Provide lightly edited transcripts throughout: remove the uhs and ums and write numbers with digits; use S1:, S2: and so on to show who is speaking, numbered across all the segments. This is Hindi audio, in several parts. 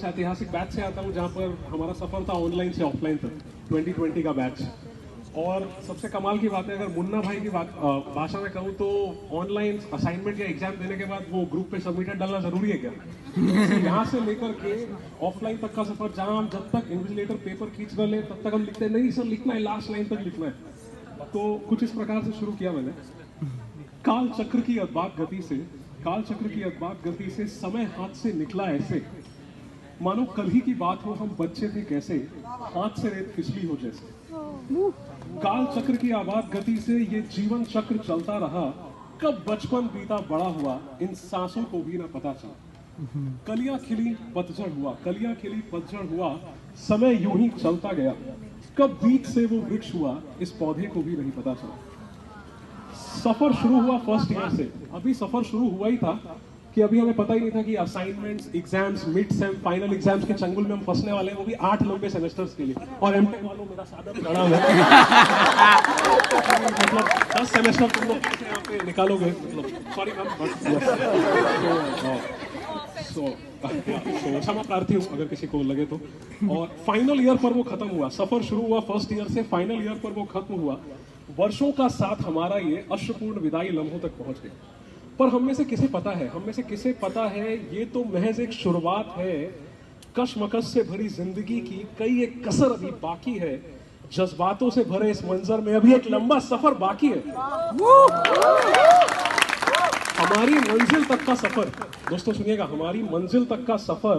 S1: उस ऐतिहासिक बैच से आता हूँ जहाँ पर हमारा सफर था ऑनलाइन से ऑफलाइन तक, 2020 का बैच। और सबसे कमाल की बात है, अगर मुन्ना भाई की भाषा में कहूँ तो ऑनलाइन असाइनमेंट या एग्जाम देने के बाद वो ग्रुप पे सबमिटेड डालना जरूरी है क्या? यहाँ से लेकर के ऑफलाइन तक का सफर, जहाँ हम जब तक इन्विजिलेटर पेपर खींच रहे ले तब तक हम लिखते नहीं सर, लिखना है लास्ट लाइन तक लिखना है। तो कुछ इस प्रकार से शुरू किया मैंने। काल चक्र की अदबाक गति से समय हाथ से निकला ऐसे, मानो कल ही की बात हो, हम बच्चे थे कैसे, हाथ से रेत फिसली हो जैसे। काल चक्र की आबाद गति से ये जीवन चक्र चलता रहा, कब बचपन बीता बड़ा हुआ, इन सांसों को भी ना पता चला। कलियां खिली पतझड़ हुआ, समय यूं ही चलता गया, कब बीज से वो वृक्ष हुआ, इस पौधे को भी नहीं पता चला। सफर शुरू हुआ फर्स्ट ईयर से, अभी सफर शुरू हुआ ही था कि अभी हमें पता ही नहीं था कि assignments, exams, mid sem, final exams के चंगुल में हम फंसने वाले हैं, वो भी 8 लंबे सेमेस्टर्स के लिए। और एमटेक वालों, मेरा सादा लड़ा है मतलब 10 सेमेस्टर तुम लोग यहाँ पे निकालोगे, मतलब सॉरी मैम, क्षमा प्रार्थी हूँ अगर किसी को लगे तो। और फाइनल ईयर पर वो खत्म हुआ, सफर शुरू हुआ फर्स्ट ईयर से, फाइनल ईयर पर वो खत्म हुआ। वर्षों का साथ हमारा ये अश्रुपूर्ण विदाई लम्हों तक पहुंच गया। पर हम में से किसे पता है ये तो महज एक शुरुआत है, कशमकश से भरी जिंदगी की कई एक कसर अभी बाकी है, जज्बातों से भरे इस मंजर में अभी एक लंबा सफर बाकी है। हमारी मंजिल तक का सफर, दोस्तों सुनिएगा, हमारी मंजिल तक का सफर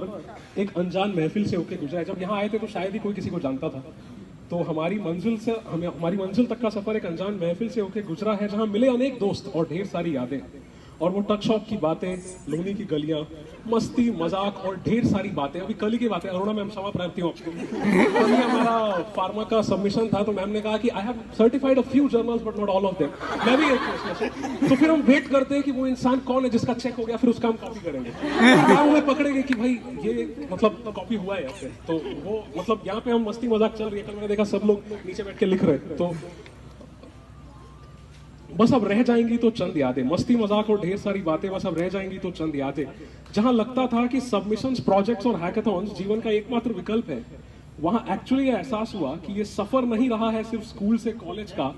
S1: एक अनजान महफिल से होकर गुजरा है। जब यहाँ आए थे तो शायद ही कोई किसी को जानता था। तो हमारी मंजिल तक का सफर एक अनजान महफिल से होकर गुजरा है, जहां मिले अनेक दोस्त और ढेर सारी यादें, और वो टक शॉप की बातें, लोनी की गलियां, मस्ती मजाक और ढेर सारी बातें। अभी कल की बातें, अरुणा मैम क्षमा प्रार्थी हूँ आपको, कल हमारा फार्मा का सबमिशन था, तो मैम ने कहा कि I have certified a few journals but not all of them. मैं भी एक उसमें से। तो फिर हम वेट करते हैं कि वो इंसान कौन है जिसका चेक हो गया, फिर उसका हम कॉपी करेंगे। क्या हमें पकड़ेंगे कि भाई ये मतलब कॉपी हुआ है ऐसे, तो वो मतलब यहाँ पे हम मस्ती मजाक चल रही है। कल मैंने देखा सब लोग नीचे बैठ के लिख रहे, तो बस अब रह जाएंगी तो चंद यादें, मस्ती मजाक और ढेर सारी बातें, बस अब रह जाएंगी तो चंद यादें। जहां लगता था कि सबमिशंस, प्रोजेक्ट्स और हैकाथॉन्स जीवन का एकमात्र विकल्प है, वहां एक्चुअली एहसास हुआ कि ये सफर नहीं रहा है सिर्फ स्कूल से कॉलेज का।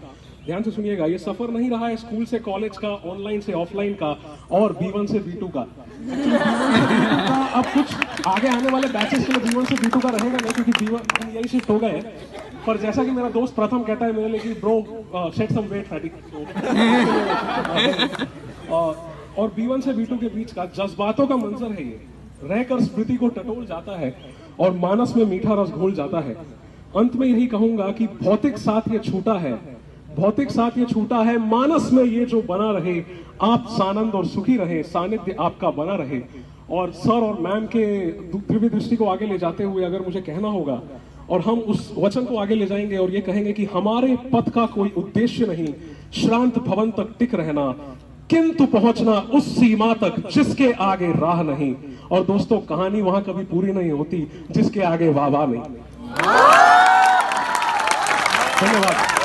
S1: ध्यान से सुनिएगा, ये सफर नहीं रहा है स्कूल से कॉलेज का, ऑनलाइन से ऑफलाइन का, और B1 से B2 का। अब कुछ आगे आने वाले बैचेस के लिए B1 से B2 का रहेगा नहीं, क्योंकि B1 यही शिफ्ट हो गए। पर जैसा कि मेरा दोस्त प्रथम कहता है मेरे लिए कि ब्रो शेड सम वेट फैटिक, और B1 से B2 के बीच का जज्बातों का मंजर है ये, रहकर स्मृति को टटोल जाता है और मानस में मीठा रस घोल जाता है। अंत में यही कहूंगा कि भौतिक साथ ये छूटा है, मानस में ये जो बना रहे, आप सानंद और सुखी रहे, सानिध्य आपका बना रहे। और सर और मैम के दिव्य दृष्टि को आगे ले जाते हुए अगर मुझे कहना होगा, और हम उस वचन को आगे ले जाएंगे और ये कहेंगे कि हमारे पथ का कोई उद्देश्य नहीं श्रांत भवन तक टिक रहना, किंतु पहुंचना उस सीमा तक जिसके आगे राह नहीं। और दोस्तों, कहानी वहां कभी पूरी नहीं होती जिसके आगे वाह वाह नहीं। धन्यवाद।